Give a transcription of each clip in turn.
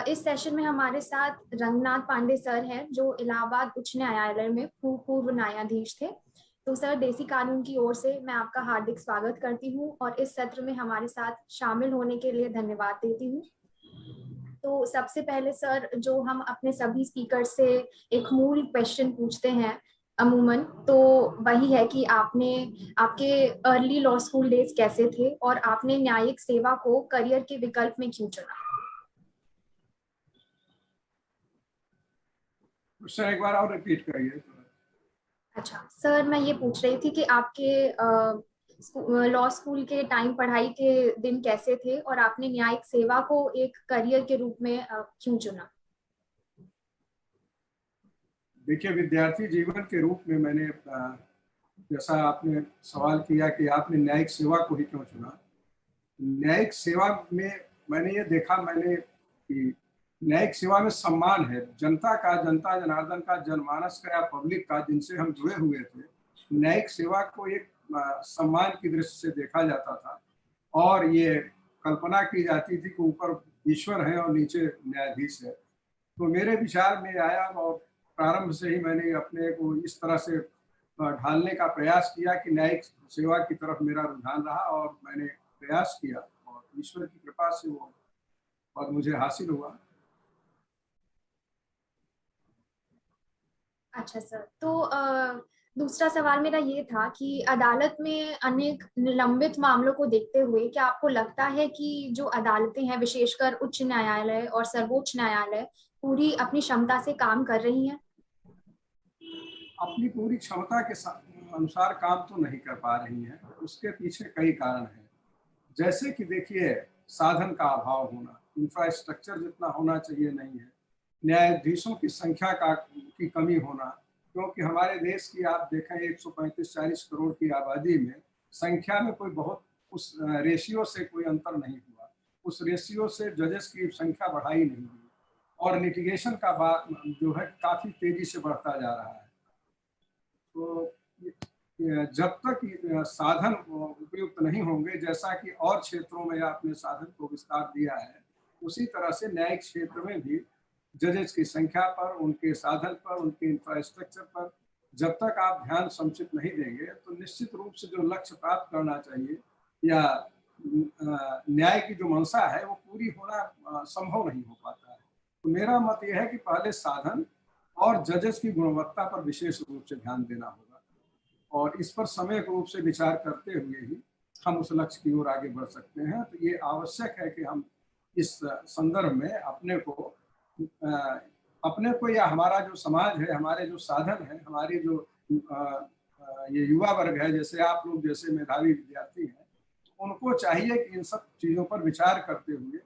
इस सेशन में हमारे साथ रंगनाथ पांडे सर हैं जो इलाहाबाद उच्च न्यायालय में पूर्व न्यायाधीश थे। तो सर, देसी कानून की ओर से मैं आपका हार्दिक स्वागत करती हूं और इस सत्र में हमारे साथ शामिल होने के लिए धन्यवाद देती हूं। तो सबसे पहले सर, जो हम अपने सभी स्पीकर से एक मूल क्वेश्चन पूछते हैं अमूमन, तो वही है कि आपके अर्ली लॉ स्कूल डेज कैसे थे और आपने न्यायिक सेवा को करियर के विकल्प में क्यों चुना? सर एक बार और रिपीट करिए। अच्छा सर, मैं ये पूछ रही थी कि आपके लॉ स्कूल के टाइम पढ़ाई के दिन कैसे थे और आपने न्यायिक सेवा को एक करियर के रूप में क्यों चुना? देखिए, विद्यार्थी जीवन के रूप में मैंने जैसा आपने सवाल किया कि आपने न्यायिक सेवा को ही क्यों चुना, न्यायिक सेवा में मैंने ये देखा कि न्यायिक सेवा में सम्मान है। जनता का, जनता जनार्दन का, जनमानस का या पब्लिक का, जिनसे हम जुड़े हुए थे, न्यायिक सेवा को एक सम्मान की दृष्टि से देखा जाता था और ये कल्पना की जाती थी कि ऊपर ईश्वर है और नीचे न्यायाधीश है। तो मेरे विचार में आया और प्रारंभ से ही मैंने अपने को इस तरह से ढालने का प्रयास किया कि न्यायिक सेवा की तरफ मेरा रुझान रहा और मैंने प्रयास किया और ईश्वर की कृपा से वो पद मुझे हासिल हुआ। अच्छा सर, तो दूसरा सवाल मेरा ये था कि अदालत में अनेक निलंबित मामलों को देखते हुए क्या आपको लगता है कि जो अदालतें हैं, विशेषकर उच्च न्यायालय और सर्वोच्च न्यायालय, पूरी अपनी क्षमता से काम कर रही हैं? अपनी पूरी क्षमता के अनुसार काम तो नहीं कर पा रही हैं। उसके पीछे कई कारण हैं। जैसे कि देखिए, साधन का अभाव होना, इंफ्रास्ट्रक्चर जितना होना चाहिए नहीं है, न्यायाधीशों की संख्या की कमी होना, क्योंकि हमारे देश की आप देखें 135-40 करोड़ की आबादी में संख्या में कोई बहुत उस रेशियो से कोई अंतर नहीं हुआ। उस रेशियो से जजेस की संख्या बढ़ाई नहीं हुई और लिटिगेशन का जो है काफ़ी तेजी से बढ़ता जा रहा है। तो जब तक साधन उपयुक्त नहीं होंगे, जैसा कि और क्षेत्रों में आपने साधन को विस्तार दिया है, उसी तरह से न्यायिक क्षेत्र में भी जजेस की संख्या पर, उनके साधन पर, उनके इंफ्रास्ट्रक्चर पर जब तक आप ध्यान समुचित नहीं देंगे, तो निश्चित रूप से जो लक्ष्य प्राप्त करना चाहिए या न्याय की जो मंशा है वो पूरी होना संभव नहीं हो पाता है। तो मेरा मत यह है कि पहले साधन और जजेस की गुणवत्ता पर विशेष रूप से ध्यान देना होगा और इस पर समय रूप से विचार करते हुए ही हम उस लक्ष्य की ओर आगे बढ़ सकते हैं। तो ये आवश्यक है कि हम इस संदर्भ में अपने को या हमारा जो समाज है, हमारे जो साधन है, हमारी जो ये युवा वर्ग है, जैसे आप लोग जैसे मेधावी विद्यार्थी हैं, उनको चाहिए कि इन सब चीज़ों पर विचार करते हुए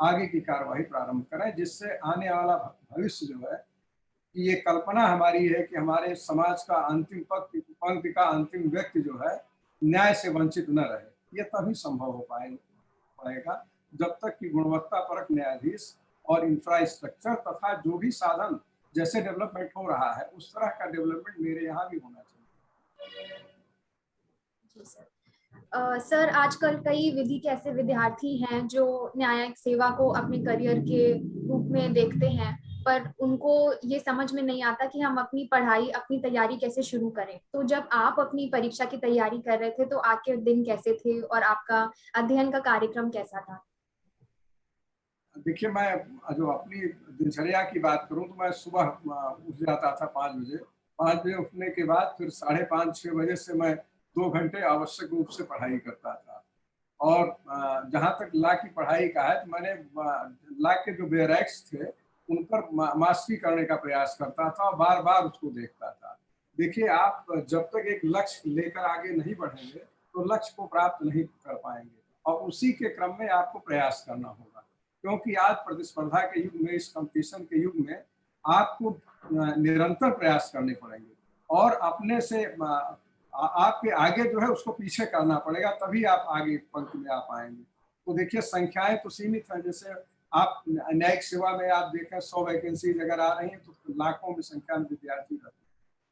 आगे की कार्यवाही प्रारंभ करें, जिससे आने वाला भविष्य जो है, कि ये कल्पना हमारी है कि हमारे समाज का अंतिम पंक्ति का अंतिम व्यक्ति जो है न्याय से वंचित न रहे। ये तभी संभव हो पाएगा जब तक कि गुणवत्ता परक न्यायाधीश और इंफ्रास्ट्रक्चर तथा जो भी साधन जैसे डेवलपमेंट हो रहा है, उस तरह का डेवलपमेंट मेरे यहाँ भी होना चाहिए। जी सर। सर, आजकल कई विधि के ऐसे विद्यार्थी हैं जो न्यायिक सेवा को अपने करियर के रूप में देखते हैं, पर उनको ये समझ में नहीं आता कि हम अपनी पढ़ाई, अपनी तैयारी कैसे शुरू करें। तो जब आप अपनी परीक्षा की तैयारी कर रहे थे तो आपके दिन कैसे थे और आपका अध्ययन का कार्यक्रम कैसा था? देखिए, मैं जो अपनी दिनचर्या की बात करूं तो मैं सुबह उठ जाता था 5 बजे। 5 बजे उठने के बाद फिर 5:30-6 बजे से मैं 2 घंटे आवश्यक रूप से पढ़ाई करता था और जहाँ तक लॉ की पढ़ाई का है, तो मैंने लॉ के जो बेयरैक्स थे उन पर मास्टरी करने का प्रयास करता था और बार बार उसको देखता था। देखिए, आप जब तक एक लक्ष्य लेकर आगे नहीं बढ़ेंगे तो लक्ष्य को प्राप्त नहीं कर पाएंगे और उसी के क्रम में आपको प्रयास करना होगा, क्योंकि आज प्रतिस्पर्धा के युग में, इस कंपटीशन के युग में आपको निरंतर प्रयास करने पड़ेंगे और अपने से आपके आगे जो है उसको पीछे करना पड़ेगा, तभी आप आगे पंक्ति में आ पाएंगे। तो देखिए, संख्याएं तो सीमित हैं। जैसे आप न्यायिक सेवा में आप देखें 100 वैकेंसीज अगर आ रही हैं तो लाखों में संख्या में विद्यार्थी रहते हैं।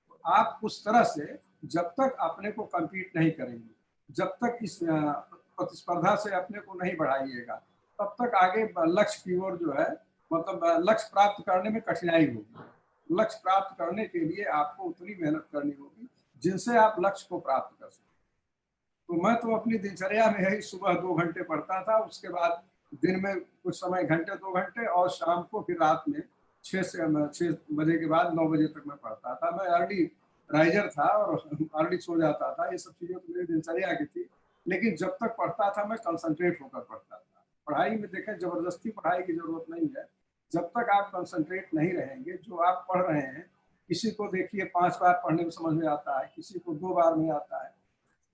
तो आप उस तरह से जब तक अपने को कम्पीट नहीं करेंगे, जब तक इस प्रतिस्पर्धा से अपने को नहीं बढ़ाइएगा, तब तक आगे लक्ष्य की ओर जो है मतलब लक्ष्य प्राप्त करने में कठिनाई होगी। लक्ष्य प्राप्त करने के लिए आपको उतनी मेहनत करनी होगी जिनसे आप लक्ष्य को प्राप्त कर सकें। तो मैं तो अपनी दिनचर्या में यही सुबह 2 घंटे पढ़ता था, उसके बाद दिन में कुछ समय घंटे 2 घंटे, और शाम को फिर रात में 6 बजे के बाद 9 बजे तक मैं पढ़ता था। मैं अर्ली राइजर था और अर्ली सो जाता था। ये सब चीज़ें तो मेरी दिनचर्या की थी, लेकिन जब तक पढ़ता था मैं कंसंट्रेट होकर पढ़ता था। पढ़ाई में देखें, ज़बरदस्ती पढ़ाई की ज़रूरत नहीं है। जब तक आप कंसंट्रेट नहीं रहेंगे, जो आप पढ़ रहे हैं, किसी को देखिए 5 बार पढ़ने में समझ में आता है, किसी को 2 बार में आता है,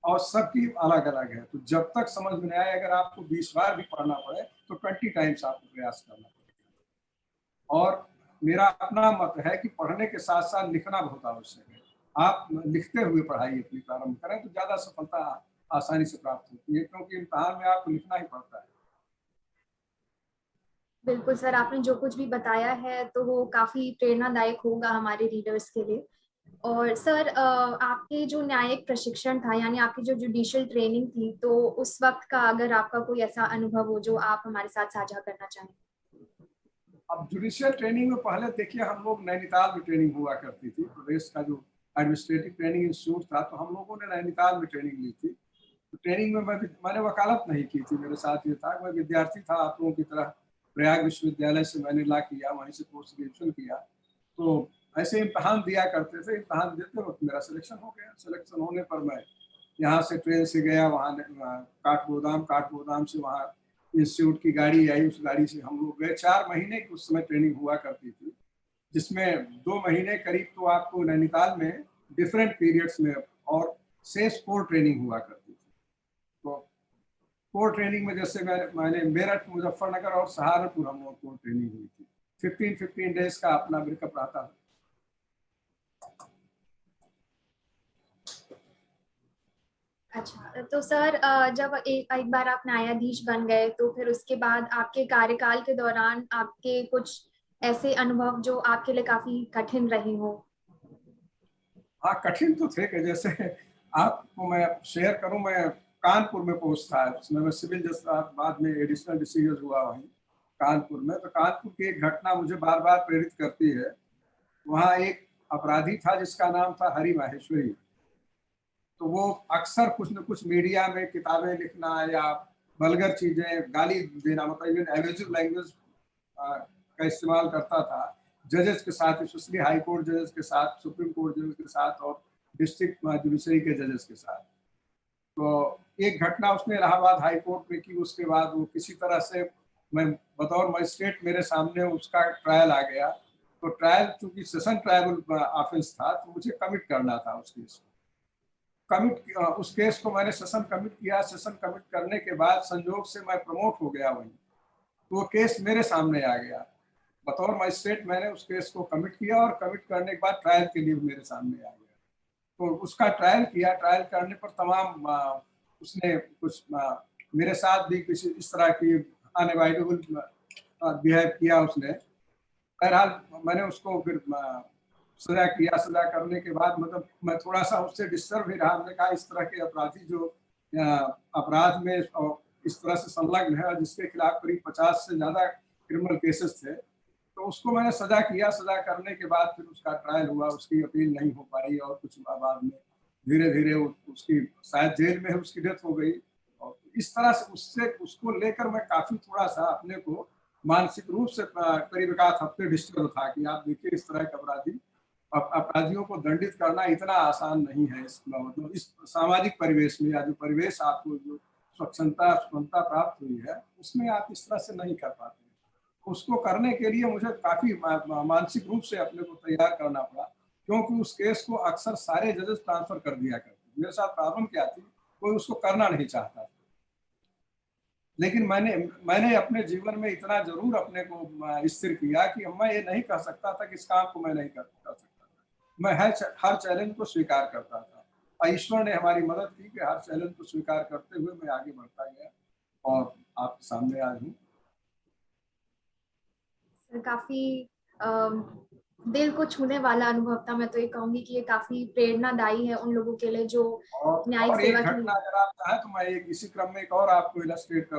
और सबकी अलग-अलग है। तो जब तक समझ में नहीं आए, अगर आपको 20 बार भी पढ़ना पड़े तो 20 टाइम्स आपको प्रयास करना पड़ेगा। और मेरा अपना मत है कि पढ़ने के साथ-साथ लिखना बहुत आवश्यक है। आप लिखते हुए पढ़ाई अपनी प्रारंभ करें तो ज़्यादा सफलता आसानी से प्राप्त होती है, क्योंकि इम्तिहान में आपको लिखना ही पड़ता है। बिल्कुल सर, आपने जो कुछ भी बताया है तो वो काफी प्रेरणादायक होगा हमारे रीडर्स के लिए। और सर, आपके जो न्यायिक प्रशिक्षण था, यानी आपकी जो जुडिशियल ट्रेनिंग थी, तो उस वक्त का अगर आपका कोई ऐसा अनुभव हो जो आप हमारे साथ साझा करना चाहें। अब जुडिशियल ट्रेनिंग में पहले देखिए, हम लोग नैनीताल में ट्रेनिंग हुआ करती थी। प्रदेश का जो एडमिनिस्ट्रेटिव ट्रेनिंग इंस्टीट्यूट था, तो हम लोगों ने नैनीताल में ट्रेनिंग ली थी। तो ट्रेनिंग में मैंने वकालत नहीं की थी। मेरे साथ ये था, मैं विद्यार्थी था आप लोगों की तरह। प्रयाग विश्वविद्यालय से मैंने लॉ किया, वहीं से पोस्ट ग्रेजुएशन किया। तो ऐसे इम्तहान दिया करते थे। इम्तहान देते वक्त मेरा सिलेक्शन हो गया। सिलेक्शन होने पर मैं यहाँ से ट्रेन से गया, वहाँ काठगोदाम से वहाँ इंस्टीट्यूट की गाड़ी आई, उस गाड़ी से हम लोग गए। 4 महीने की उस समय ट्रेनिंग हुआ करती थी, जिसमें 2 महीने करीब तो आपको नैनीताल में डिफरेंट पीरियड्स में और शेष कोर ट्रेनिंग हुआ करती थी। तो कोर ट्रेनिंग में जैसे मैंने मेरठ, मुजफ्फरनगर और सहारनपुर हम लोग को ट्रेनिंग हुई थी। 15 डेज का अपना ब्रेकअप रहता है। अच्छा, तो सर, जब एक बार आप न्यायाधीश बन गए तो फिर उसके बाद आपके कार्यकाल के दौरान आपके कुछ ऐसे अनुभव जो आपके लिए काफी कठिन रहे हो। हाँ, कठिन तो थे कि जैसे आपको मैं शेयर करूं, मैं कानपुर में पोस्ट था उसमें, मैं सिविल जज था, बाद में एडिशनल डिसीजन हुआ वहीं कानपुर में। तो कानपुर की एक घटना मुझे बार बार प्रेरित करती है। वहाँ एक अपराधी था जिसका नाम था हरि माहेश्वरी। तो वो अक्सर कुछ न कुछ मीडिया में किताबें लिखना या वल्गर चीजें, गाली देना, मतलब इवन एब्यूजिव लैंग्वेज का इस्तेमाल करता था जजेस के साथ, स्पेशली हाई कोर्ट जजेस के साथ, सुप्रीम कोर्ट जजेस के साथ और डिस्ट्रिक्ट जुडिशरी के जजेस के साथ। तो एक घटना उसने इलाहाबाद हाई कोर्ट में की। उसके बाद वो किसी तरह से, मैं बतौर मजिस्ट्रेट, मेरे सामने उसका ट्रायल आ गया। तो ट्रायल चूंकि सेशन ट्रायबल ऑफेंस था, तो मुझे कमिट करना था उस केस को। उस केस को मैंने सेशन कमिट किया। सेशन कमिट करने के बाद संजोग से मैं प्रमोट हो गया वहीं, तो वो केस मेरे सामने आ गया। बतौर मजिस्ट्रेट मैंने उस केस को कमिट किया, और कमिट करने के बाद ट्रायल के लिए मेरे सामने आ गया। तो उसका ट्रायल किया। ट्रायल करने पर तमाम उसने कुछ मेरे साथ भी किसी इस तरह की अनअवॉइडेबल बिहेव किया उसने। बहरहाल मैंने उसको फिर सजा किया। सजा करने के बाद मतलब मैं थोड़ा सा उससे डिस्टर्ब ही रहा। हमने कहा इस तरह के अपराधी जो अपराध में इस तरह से संलग्न है और जिसके खिलाफ करीब 50 से ज्यादा क्रिमिनल केसेस थे, तो उसको मैंने सजा किया। सजा करने के बाद फिर उसका ट्रायल हुआ। उसकी अपील नहीं हो पाई, और कुछ बाद में धीरे धीरे उसकी शायद जेल में उसकी डेथ हो गई। और इस तरह से उससे उसको लेकर मैं काफी थोड़ा सा अपने को मानसिक रूप से करीब 1 हफ्ते डिस्टर्ब था कि आप देखिए इस तरह के अपराधियों को दंडित करना इतना आसान नहीं है। मतलब इस सामाजिक परिवेश में, या जो परिवेश आपको जो स्वच्छता प्राप्त हुई है, उसमें आप इस तरह से नहीं कर पाते। उसको करने के लिए मुझे काफी मानसिक रूप से अपने को तैयार करना पड़ा, क्योंकि उस केस को अक्सर सारे जजेस ट्रांसफर कर दिया करते। मेरे साथ प्रॉब्लम क्या थी, कोई उसको करना नहीं चाहता था। लेकिन मैंने अपने जीवन में इतना जरूर अपने को स्थिर किया कि मैं ये नहीं कह सकता था कि इस काम को मैं नहीं कर सकता था। मैं हर चैलेंज को स्वीकार करता था, और ईश्वर ने हमारी मदद की कि हर चैलेंज को स्वीकार करते हुए मैं आगे बढ़ता गया और आपके सामने आज हूँ। काफी दिल को छूने वाला अनुभव था। मैं तो ये कहूंगी कि ये काफी प्रेरणादायी है उन लोगों के लिए जो न्यायिक और एक सेवा की। घटना अगर आप चाहें तो मैं एक इसी क्रम में एक और आपको इलस्ट्रेट कर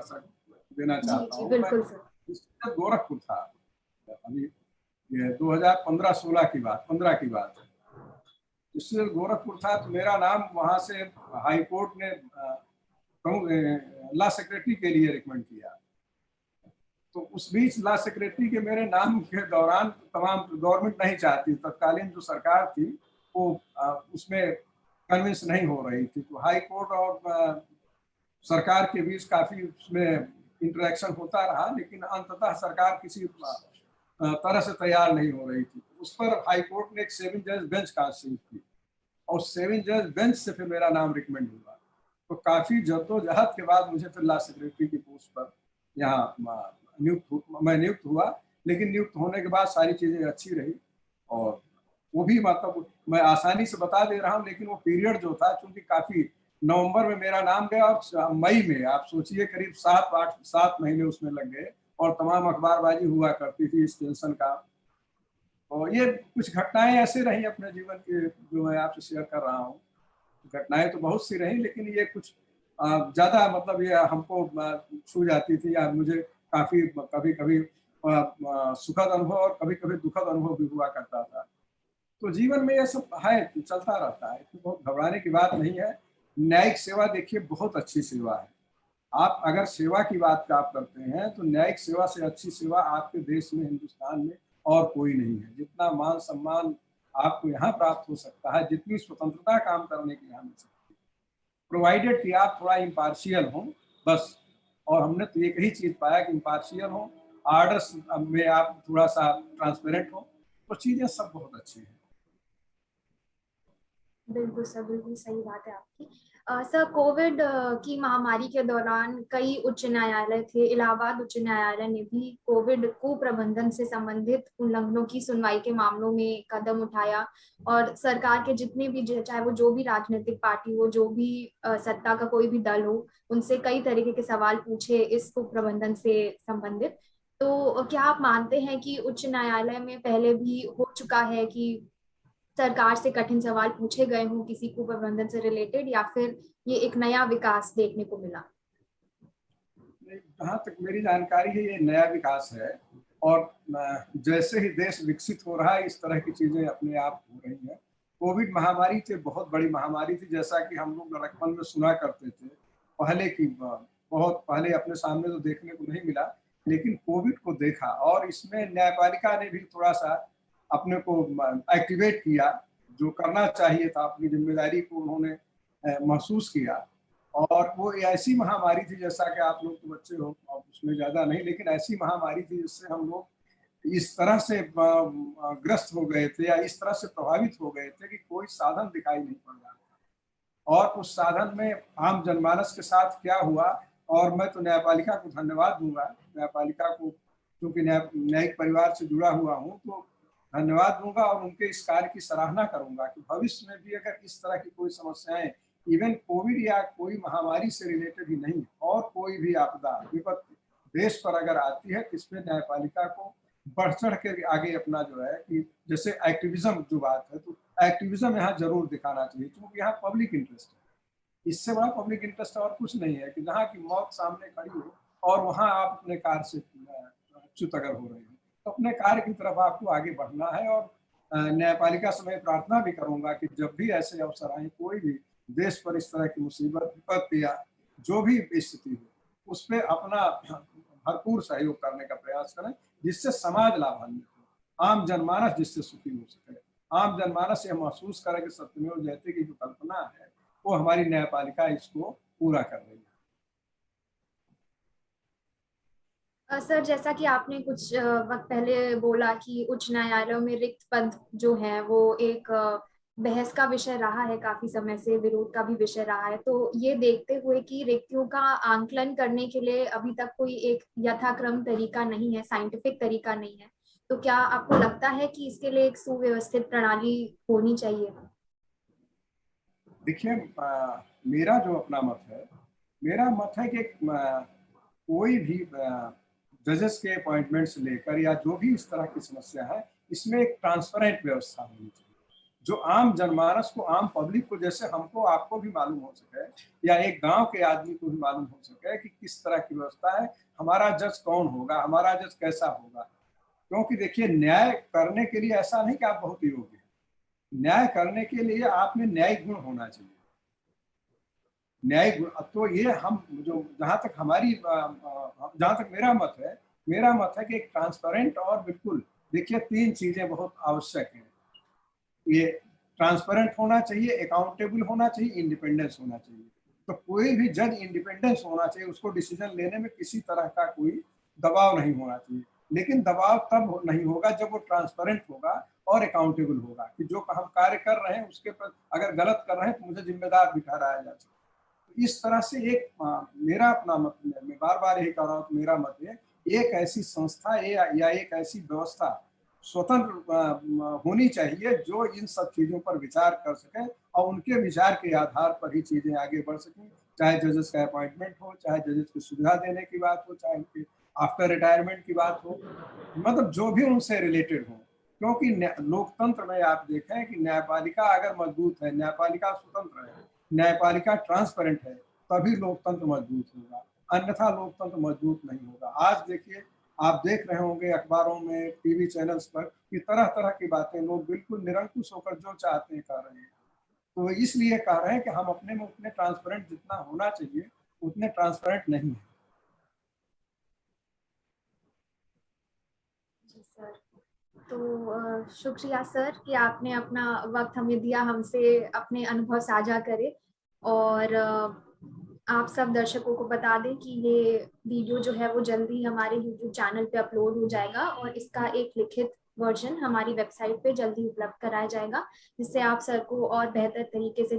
देना जी चाहता जी, हूँ। मैं बिल्कुल सर। गोरखपुर था। अभी ये 2015-16 की बात, 15 की बात है। इससे गोरखपुर था तो मेरा नाम वहाँ से हाई कोर्ट ने लॉ सेक्रेटरी के लिए रिकमेंड किया। तो उस बीच लॉ सेक्रेटरी के मेरे नाम के दौरान तमाम गवर्नमेंट नहीं चाहती, तत्कालीन जो सरकार थी वो उसमें कन्विंस नहीं हो रही थी। तो हाई कोर्ट और सरकार के बीच काफी उसमें इंटरेक्शन होता रहा, लेकिन अंततः सरकार किसी तरह से तैयार नहीं हो रही थी। उस पर हाई कोर्ट ने एक 7 जज बेंच कॉन्स्टिट्यूट की और 7 जज बेंच से फिर मेरा नाम रिकमेंड हुआ। तो काफी जद्दोजहद के बाद मुझे फिर लॉ सेक्रेटरी की पोस्ट पर यहाँ मैं नियुक्त हुआ। लेकिन नियुक्त होने के बाद सारी चीजें अच्छी रही और वो भी मतलब मैं आसानी से बता दे रहा हूँ, लेकिन वो पीरियड जो था चूंकि काफी, नवंबर में मेरा नाम गया और मई में आप सोचिए करीब 7 महीने उसमें लग गए और तमाम अखबारबाजी हुआ करती थी इस टेंशन का। और ये कुछ घटनाएं ऐसे रही अपने जीवन के जो मैं आपसे शेयर कर रहा हूँ। घटनाएं तो बहुत सी रही, लेकिन ये कुछ ज्यादा मतलब ये हमको छू जाती थी या मुझे काफी कभी कभी सुखद अनुभव और कभी कभी दुखद अनुभव भी हुआ करता था। तो जीवन में ये सब है, चलता रहता है, तो बहुत घबराने की बात नहीं है। न्यायिक सेवा देखिए बहुत अच्छी सेवा है। आप अगर सेवा की बात आप करते हैं तो न्यायिक सेवा से अच्छी सेवा आपके देश में, हिंदुस्तान में और कोई नहीं है। जितना मान सम्मान आपको यहाँ प्राप्त हो सकता है, जितनी स्वतंत्रता काम करने की यहाँ मिल सकती है, प्रोवाइडेड कि आप थोड़ा इम्पार्शियल हो बस। और हमने तो एक ही चीज पाया कि इम्पार्शियल हो, आर्डर्स में आप थोड़ा सा ट्रांसपेरेंट हो, तो चीजें सब बहुत अच्छी हैं। बिल्कुल सर, बिल्कुल सही बात है आपकी। सर, कोविड की महामारी के दौरान कई उच्च न्यायालय थे। इलाहाबाद उच्च न्यायालय ने भी कोविड कुप्रबंधन से संबंधित उल्लंघनों की सुनवाई के मामलों में कदम उठाया और सरकार के जितने भी, चाहे वो जो भी राजनीतिक पार्टी हो, जो भी सत्ता का कोई भी दल हो, उनसे कई तरीके के सवाल पूछे इस कुप्रबंधन से संबंधित। तो क्या आप मानते हैं कि उच्च न्यायालय में पहले भी हो चुका है कि सरकार से कठिन सवाल पूछे गए हों किसी को प्रबंधन से रिलेटेड, या फिर ये एक नया विकास देखने को मिला? जहाँ तक मेरी जानकारी है ये नया विकास है और जैसे ही देश विकसित हो रहा है इस तरह की चीजें अपने आप हो रही हैं। कोविड महामारी थी, बहुत बड़ी महामारी थी, जैसा कि हम लोग लड़कपन में सुना करते थे पहले की, बहुत पहले अपने सामने तो देखने को नहीं मिला, लेकिन कोविड को देखा और इसमें न्यायपालिका ने भी थोड़ा सा अपने को एक्टिवेट किया। जो करना चाहिए था, अपनी जिम्मेदारी को उन्होंने महसूस किया। और वो ऐसी महामारी थी, जैसा कि आप लोग तो बच्चे हो और उसमें ज्यादा नहीं, लेकिन ऐसी महामारी थी जिससे हम लोग इस तरह से ग्रस्त हो गए थे या इस तरह से प्रभावित हो गए थे कि कोई साधन दिखाई नहीं पड़ रहा था। और उस साधन में आम जनमानस के साथ क्या हुआ, और मैं तो न्यायपालिका को धन्यवाद दूंगा, न्यायपालिका को, क्योंकि न्यायिक परिवार से जुड़ा हुआ हूँ, तो धन्यवाद दूंगा और उनके इस कार्य की सराहना करूंगा कि भविष्य में भी अगर इस तरह की कोई समस्याएं, इवन कोविड या कोई महामारी से रिलेटेड ही नहीं, और कोई भी आपदा विपत्ति देश पर अगर आती है तो इसमें न्यायपालिका को बढ़ चढ़ के आगे अपना जो है कि जैसे एक्टिविज्म जो बात है, तो एक्टिविज्म यहाँ जरूर दिखाना चाहिए, क्योंकि यहाँ पब्लिक इंटरेस्ट है। इससे बड़ा पब्लिक इंटरेस्ट और कुछ नहीं है कि जहाँ की मौत सामने खड़ी हो और वहाँ आप अपने कार्य से च्युत अगर हो रहे हैं, तो अपने कार्य की तरफ आपको आगे बढ़ना है। और न्यायपालिका से मैं प्रार्थना भी करूंगा कि जब भी ऐसे अवसर आए, कोई भी देश पर इस तरह की मुसीबत विपत्ति या जो भी स्थिति हो, उस पर अपना भरपूर सहयोग करने का प्रयास करें, जिससे समाज लाभान्वित हो, आम जनमानस जिससे सुखी हो सके, आम जनमानस यह महसूस करे कि सत्यमेव जयते की जो कल्पना है वो हमारी न्यायपालिका इसको पूरा कर रही है। सर, जैसा कि आपने कुछ वक्त पहले बोला कि उच्च न्यायालयों में रिक्त पद जो है वो एक बहस का विषय रहा है, काफी समय से विरोध का भी विषय रहा है। तो ये देखते हुए कि रिक्तियों का आंकलन करने के लिए अभी तक कोई एक यथाक्रम तरीका नहीं है, साइंटिफिक तरीका नहीं है, तो क्या आपको लगता है कि इसके लिए एक सुव्यवस्थित प्रणाली होनी चाहिए? देखिए, मेरा जो अपना मत है, मेरा मत है कि कोई भी जजेस के अपॉइंटमेंट से लेकर या जो भी इस तरह की समस्या है, इसमें एक ट्रांसपेरेंट व्यवस्था होनी चाहिए, जो आम जनमानस को, आम पब्लिक को, जैसे हमको आपको भी मालूम हो सके या एक गांव के आदमी को भी मालूम हो सके कि किस तरह की व्यवस्था है, हमारा जज कौन होगा, हमारा जज कैसा होगा। क्योंकि देखिए न्याय करने के लिए ऐसा नहीं कि आप बहुत योग्य हैं, न्याय करने के लिए आप में न्यायिक गुण होना चाहिए। न्यायिक गुण, तो ये हम जो जहाँ तक हमारी जहाँ तक मेरा मत है कि एक ट्रांसपेरेंट और बिल्कुल, देखिए 3 चीजें बहुत आवश्यक हैं। ये ट्रांसपेरेंट होना चाहिए, अकाउंटेबल होना चाहिए, इंडिपेंडेंस होना चाहिए। तो कोई भी जज इंडिपेंडेंस होना चाहिए, उसको डिसीजन लेने में किसी तरह का कोई दबाव नहीं होना चाहिए। लेकिन दबाव तब नहीं होगा जब वो ट्रांसपेरेंट होगा और अकाउंटेबल होगा कि जो हम कार्य कर रहे हैं उसके पर अगर गलत कर रहे हैं तो मुझे जिम्मेदार भी ठहराया जा सकता है। तो इस तरह से एक मेरा अपना मत, मैं बार बार यही कह रहा हूँ, मेरा मत है एक ऐसी संस्था या एक ऐसी व्यवस्था स्वतंत्र होनी चाहिए जो इन सब चीजों पर विचार कर सके और उनके विचार के आधार पर ही चीजें आगे बढ़ सकें। चाहे जजेस का अपॉइंटमेंट हो, चाहे जजेस की सुविधा देने की बात हो, चाहे उनके आफ्टर रिटायरमेंट की बात हो, मतलब जो भी उनसे रिलेटेड हो। क्योंकि लोकतंत्र में आप देखें कि न्यायपालिका अगर मजबूत है, न्यायपालिका स्वतंत्र है, न्यायपालिका ट्रांसपेरेंट है, तभी लोकतंत्र मजबूत होगा, अन्यथा लोकतंत्र मजबूत नहीं होगा। आज देखिए, आप देख रहे होंगे अखबारों में, टीवी चैनल्स पर कि तरह तरह की बातें लोग बिल्कुल निरंकुश होकर जो चाहते हैं कर रहे हैं। तो इसलिए कह रहे हैं कि हम अपने में उतने ट्रांसपेरेंट जितना होना चाहिए उतने ट्रांसपेरेंट नहीं है। जी सर, तो शुक्रिया सर कि आपने अपना वक्त हमें दिया, हमसे अपने अनुभव साझा करे। और आप सब दर्शकों को बता दें कि ये वीडियो जो है वो जल्दी हमारे YouTube चैनल पे अपलोड हो जाएगा और इसका एक लिखित वर्जन हमारी वेबसाइट पे जल्दी उपलब्ध कराया जाएगा, जिससे आप सर को और बेहतर तरीके से